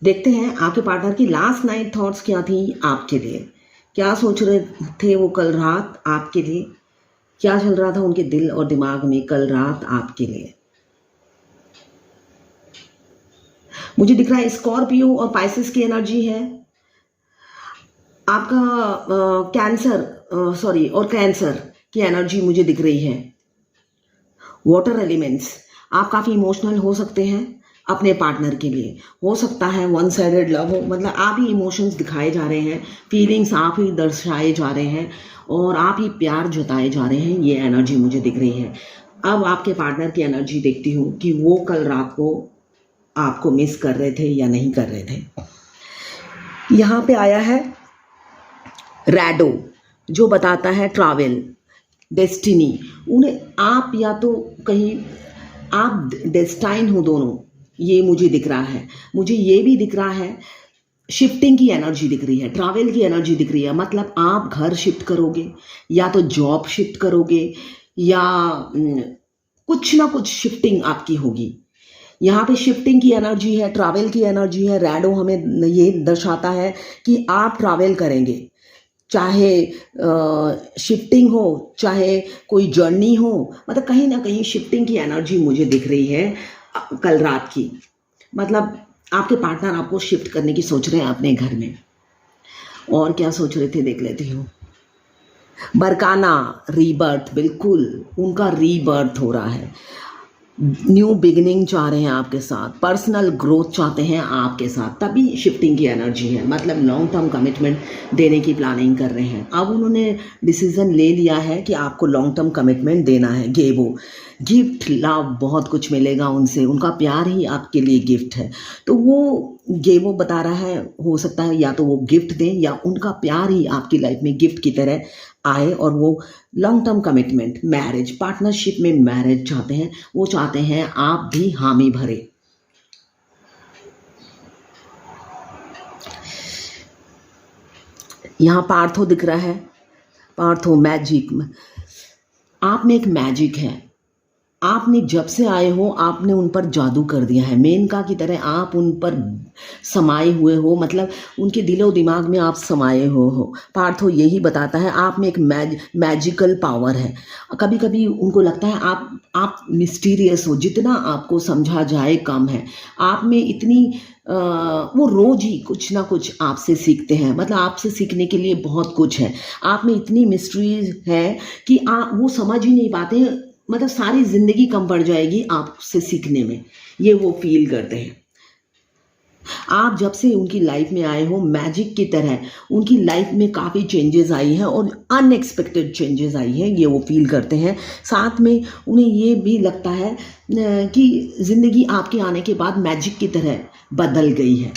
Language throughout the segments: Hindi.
देखते हैं आपके पार्टनर की लास्ट नाइट थॉट्स क्या थी आपके लिए। क्या सोच रहे थे वो कल रात आपके लिए, क्या चल रहा था उनके दिल और दिमाग में कल रात आपके लिए। मुझे दिख रहा है स्कॉर्पियो और पाइसेस की एनर्जी है। आपका कैंसर की एनर्जी मुझे दिख रही है। वाटर एलिमेंट्स, आप काफ़ी इमोशनल हो सकते हैं अपने पार्टनर के लिए। हो सकता है वन साइडेड लव हो, मतलब आप ही इमोशंस दिखाए जा रहे हैं, फीलिंग्स आप ही दर्शाए जा रहे हैं और आप ही प्यार जताए जा रहे हैं। ये एनर्जी मुझे दिख रही है। अब आपके पार्टनर की एनर्जी देखती हूँ कि वो कल रात को आपको मिस कर रहे थे या नहीं कर रहे थे। यहाँ पे आया है रैडो, जो बताता है ट्रैवल, डेस्टिनी। उन्हें आप या तो कहीं आप डेस्टाइन हो दोनों, ये मुझे दिख रहा है। मुझे ये भी दिख रहा है शिफ्टिंग की एनर्जी दिख रही है, ट्रैवल की एनर्जी दिख रही है। मतलब आप घर शिफ्ट करोगे या तो जॉब शिफ्ट करोगे या कुछ ना कुछ शिफ्टिंग आपकी होगी। यहाँ पे शिफ्टिंग की एनर्जी है, ट्रैवल की एनर्जी है। रैडो हमें ये दर्शाता है कि आप ट्रैवल करेंगे, चाहे शिफ्टिंग हो चाहे कोई जर्नी हो, मतलब कहीं ना कहीं शिफ्टिंग की एनर्जी मुझे दिख रही है कल रात की। मतलब आपके पार्टनर आपको शिफ्ट करने की सोच रहे हैं अपने घर में। और क्या सोच रहे थे देख लेती हूँ। बरकाना, रीबर्थ, बिल्कुल उनका रीबर्थ हो रहा है। न्यू बिगिनिंग चाह रहे हैं आपके साथ, पर्सनल ग्रोथ चाहते हैं आपके साथ, तभी शिफ्टिंग की एनर्जी है। मतलब लॉन्ग टर्म कमिटमेंट देने की प्लानिंग कर रहे हैं। अब उन्होंने डिसीजन ले लिया है कि आपको लॉन्ग टर्म कमिटमेंट देना है। गेबो, गिफ्ट, लव, बहुत कुछ मिलेगा उनसे, उनका प्यार ही आपके लिए गिफ्ट है। तो वो गेबो बता रहा है, हो सकता है या तो वो गिफ्ट दें या उनका प्यार ही आपकी लाइफ में गिफ्ट की तरह आए और वो long term commitment, marriage, partnership में मैरिज चाहते हैं। वो चाहते हैं आप भी हामी भरे। यहाँ पार्थो दिख रहा है, पार्थो मैजिक। आप में एक मैजिक है। आपने जब से आए हो आपने उन पर जादू कर दिया है, मेनका की तरह आप उन पर समाये हुए हो। मतलब उनके दिलो दिमाग में आप समाये हो। पार्थो यही बताता है आप में एक मैजिकल पावर है। कभी कभी उनको लगता है आप मिस्टीरियस हो, जितना आपको समझा जाए कम है। आप में इतनी वो रोज ही कुछ ना कुछ आपसे सीखते हैं। मतलब आपसे सीखने के लिए बहुत कुछ है। आप में इतनी मिस्ट्रीज है कि वो समझ ही नहीं पाते हैं। मतलब सारी जिंदगी कम पड़ जाएगी आपसे सीखने में, ये वो फील करते हैं। आप जब से उनकी लाइफ में आए हो मैजिक की तरह उनकी लाइफ में काफ़ी चेंजेस आई हैं और अनएक्सपेक्टेड चेंजेस आई हैं, ये वो फील करते हैं। साथ में उन्हें ये भी लगता है कि ज़िंदगी आपके आने के बाद मैजिक की तरह बदल गई है।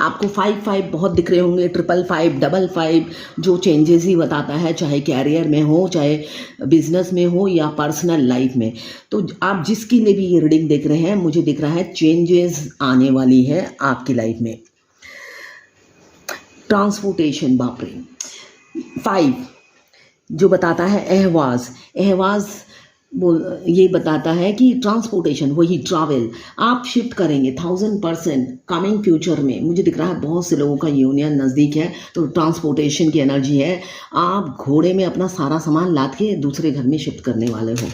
आपको 5-5 बहुत दिख रहे होंगे, 555, 55, जो चेंजेस ही बताता है, चाहे कैरियर में हो, चाहे बिजनेस में हो या पर्सनल लाइफ में। तो आप जिसके लिए भी ये रीडिंग देख रहे हैं, मुझे दिख रहा है चेंजेस आने वाली है आपकी लाइफ में। ट्रांसपोर्टेशन, बाप रे, 5 जो बताता है अहवाज ये बताता है कि ट्रांसपोर्टेशन, वही ट्रैवल, आप शिफ्ट करेंगे 1000% कमिंग फ्यूचर में। मुझे दिख रहा है बहुत से लोगों का यूनियन नज़दीक है, तो ट्रांसपोर्टेशन की एनर्जी है। आप घोड़े में अपना सारा सामान लाद के दूसरे घर में शिफ्ट करने वाले हो,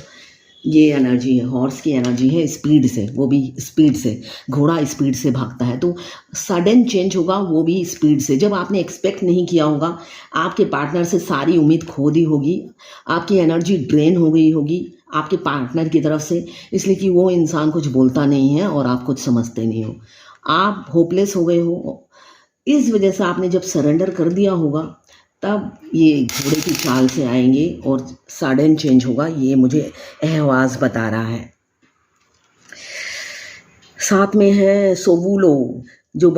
ये एनर्जी है। हॉर्स की एनर्जी है, स्पीड से, वो भी स्पीड से, घोड़ा स्पीड से भागता है, तो सडन चेंज होगा वो भी स्पीड से। जब आपने एक्सपेक्ट नहीं किया होगा, आपके पार्टनर से सारी उम्मीद खो दी होगी, आपकी एनर्जी ड्रेन हो गई होगी आपके पार्टनर की तरफ से, इसलिए कि वो इंसान कुछ बोलता नहीं है और आप कुछ समझते नहीं हो। आप होपलेस हो गए हो, इस वजह से आपने जब सरेंडर कर दिया होगा तब ये घोड़े की चाल से आएंगे और सडन चेंज होगा, ये मुझे अहवाज बता रहा है। साथ में है सोवुलो, जो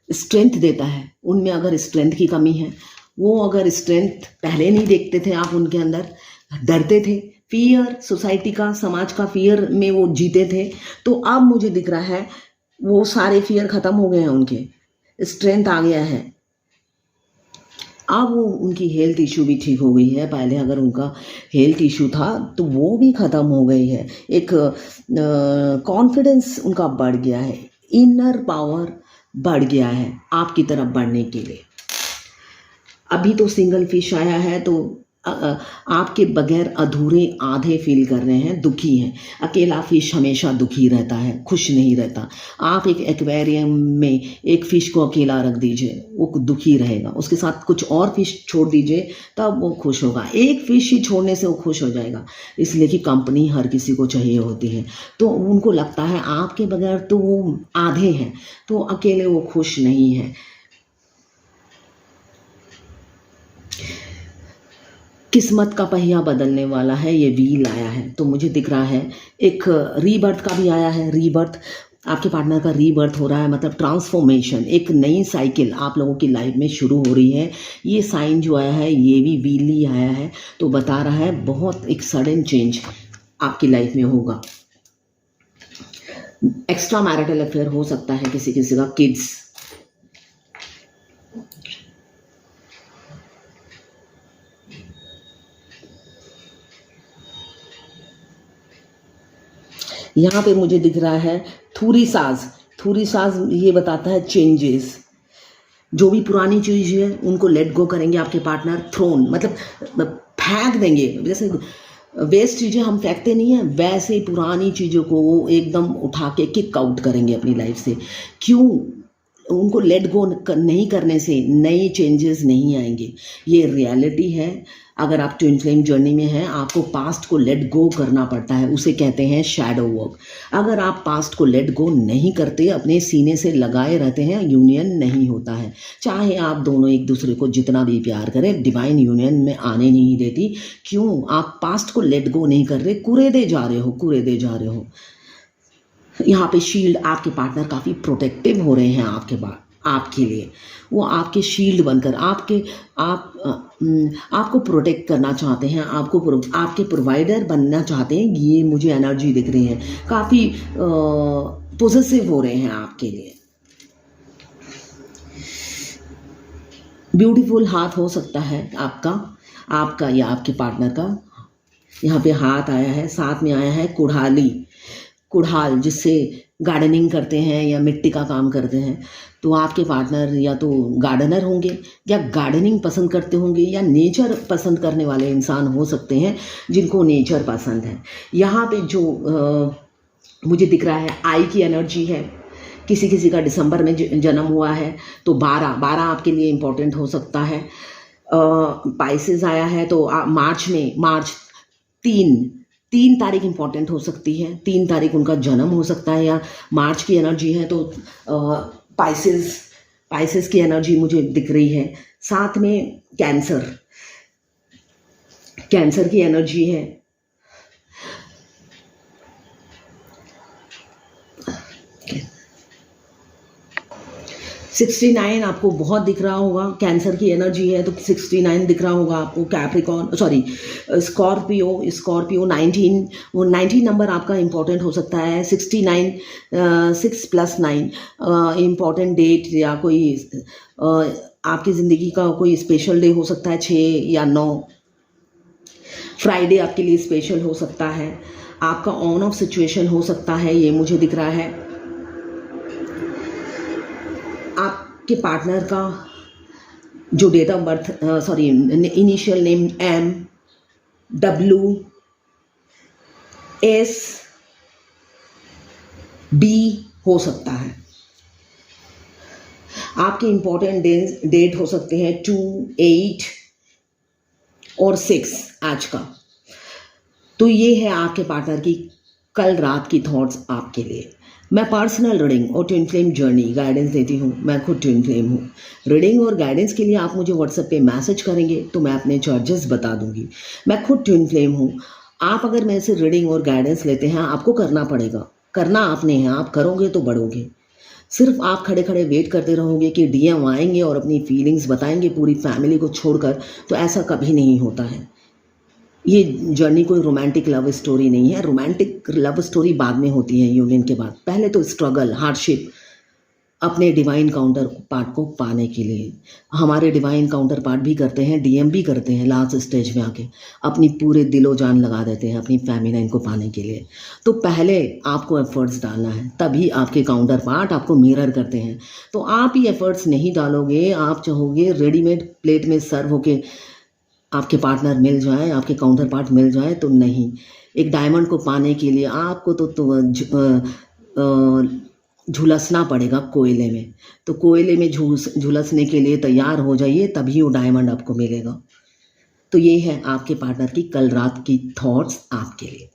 स्ट्रेंथ देता है। उनमें अगर स्ट्रेंथ की कमी है, वो अगर स्ट्रेंथ पहले नहीं देखते थे आप उनके अंदर, डरते थे, फियर, सोसाइटी का, समाज का फियर में वो जीते थे, तो अब मुझे दिख रहा है वो सारे फियर खत्म हो गए हैं, उनके स्ट्रेंथ आ गया है। अब वो उनकी हेल्थ इशू भी ठीक हो गई है। पहले अगर उनका हेल्थ इशू था तो वो भी ख़त्म हो गई है। एक कॉन्फिडेंस उनका बढ़ गया है, इनर पावर बढ़ गया है आपकी तरफ बढ़ने के लिए। अभी तो सिंगल फिश आया है तो आपके बगैर अधूरे आधे फील कर रहे हैं, दुखी हैं। अकेला फिश हमेशा दुखी रहता है, खुश नहीं रहता। आप एक एक्वेरियम में एक फिश को अकेला रख दीजिए, वो दुखी रहेगा। उसके साथ कुछ और फिश छोड़ दीजिए, तब वो खुश होगा। एक फिश ही छोड़ने से वो खुश हो जाएगा, इसलिए कि कंपनी हर किसी को चाहिए होती है। तो उनको लगता है आपके बगैर तो वो आधे हैं, तो अकेले वो खुश नहीं है। किस्मत का पहिया बदलने वाला है, ये व्हील आया है। तो मुझे दिख रहा है एक रीबर्थ का भी आया है। रीबर्थ, आपके पार्टनर का रीबर्थ हो रहा है, मतलब ट्रांसफॉर्मेशन, एक नई साइकिल आप लोगों की लाइफ में शुरू हो रही है। ये साइन जो आया है ये भी व्हील ही आया है, तो बता रहा है बहुत एक सडन चेंज आपकी लाइफ में होगा। एक्स्ट्रा मैरिटल अफेयर हो सकता है किसी किसी का, किड्स। यहाँ पे मुझे दिख रहा है थूरी साज। थूरी साज ये बताता है चेंजेस। जो भी पुरानी चीज़ है उनको लेट गो करेंगे आपके पार्टनर। थ्रोन मतलब फेंक देंगे, जैसे वेस्ट चीज़ें हम फेंकते नहीं हैं, वैसे ही पुरानी चीज़ों को वो एकदम उठा के किक आउट करेंगे अपनी लाइफ से। क्यों? उनको लेट गो नहीं करने से नई चेंजेस नहीं आएंगे, ये रियलिटी है। अगर आप ट्विन फ्लेम जर्नी में हैं, आपको पास्ट को लेट गो करना पड़ता है, उसे कहते हैं शैडो वर्क। अगर आप पास्ट को लेट गो नहीं करते, अपने सीने से लगाए रहते हैं, यूनियन नहीं होता है। चाहे आप दोनों एक दूसरे को जितना भी प्यार करें, डिवाइन यूनियन में आने नहीं देती। क्यों? आप पास्ट को लेट गो नहीं कर रहे, कुरेदे जा रहे हो, कुरेदे जा रहे हो। यहाँ पे शील्ड, आपके पार्टनर काफ़ी प्रोटेक्टिव हो रहे हैं आपके लिए। वो आपके शील्ड बनकर आपको प्रोटेक्ट करना चाहते हैं, आपके प्रोवाइडर बनना चाहते हैं। ये मुझे एनर्जी दिख रही है, काफ़ी पॉजिटिव हो रहे हैं आपके लिए। ब्यूटीफुल हाथ हो सकता है आपका या आपके पार्टनर का। यहाँ पे हाथ आया है, साथ में आया है कुड़ाल, जिससे गार्डनिंग करते हैं या मिट्टी का काम करते हैं। तो आपके पार्टनर या तो गार्डनर होंगे, या गार्डनिंग पसंद करते होंगे, या नेचर पसंद करने वाले इंसान हो सकते हैं जिनको नेचर पसंद है। यहाँ पे जो मुझे दिख रहा है आई की एनर्जी है। किसी किसी का दिसंबर में जन्म हुआ है तो 12 आपके लिए इम्पोर्टेंट हो सकता है। पाइसेस आया है तो मार्च 3 तारीख इंपॉर्टेंट हो सकती है। 3 तारीख उनका जन्म हो सकता है, या मार्च की एनर्जी है तो पाइसेस की एनर्जी मुझे दिख रही है। साथ में कैंसर की एनर्जी है। Okay. 69 आपको बहुत दिख रहा होगा, कैंसर की एनर्जी है तो 69 दिख रहा होगा आपको। स्कॉर्पियो 19 नंबर आपका इम्पोर्टेंट हो सकता है। 69 6+9 इम्पोर्टेंट डेट, या कोई आपकी ज़िंदगी का कोई स्पेशल डे हो सकता है। 6 या 9 फ्राइडे आपके लिए स्पेशल हो सकता है। आपका ऑन ऑफ सिचुएशन हो सकता है, ये मुझे दिख रहा है। आपके पार्टनर का जो date of birth initial name MWSB हो सकता है। आपके इम्पोर्टेंट डेट हो सकते हैं 2, 8 और 6 आज का। तो ये है आपके पार्टनर की कल रात की थॉट्स आपके लिए। मैं पर्सनल रीडिंग और ट्विन फ्लेम जर्नी गाइडेंस देती हूँ। मैं खुद ट्विन फ्लेम हूँ। रीडिंग और गाइडेंस के लिए आप मुझे व्हाट्सएप पे मैसेज करेंगे तो मैं अपने चार्जेस बता दूंगी। मैं खुद ट्विन फ्लेम हूँ। आप अगर मेरे से रीडिंग और गाइडेंस लेते हैं, आपको करना पड़ेगा, करना आपने है। आप करोगे तो बढ़ोगे। सिर्फ आप खड़े खड़े वेट करते रहोगे कि डीएम आएंगे और अपनी फीलिंग्स बताएंगे पूरी फैमिली को छोड़कर, तो ऐसा कभी नहीं होता है। ये जर्नी कोई रोमांटिक लव स्टोरी नहीं है। रोमांटिक लव स्टोरी बाद में होती है यूनियन के बाद। पहले तो स्ट्रगल, हार्डशिप, अपने डिवाइन काउंटर पार्ट को पाने के लिए। हमारे डिवाइन काउंटर पार्ट भी करते हैं, डीएम भी करते हैं, लास्ट स्टेज में आके अपनी पूरे दिलो जान लगा देते हैं अपनी फेमिनाइन को पाने के लिए। तो पहले आपको एफर्ट्स डालना है, तभी आपके काउंटर पार्ट आपको मिरर करते हैं। तो आप ही एफर्ट्स नहीं डालोगे, आप चाहोगे रेडीमेड प्लेट में सर्व होके आपके पार्टनर मिल जाए, आपके काउंटर पार्ट मिल जाए, तो नहीं। एक डायमंड को पाने के लिए आपको झुलसना पड़ेगा कोयले में। तो कोयले में झुलसने के लिए तैयार हो जाइए, तभी वो डायमंड आपको मिलेगा। तो ये है आपके पार्टनर की कल रात की थॉट्स आपके लिए।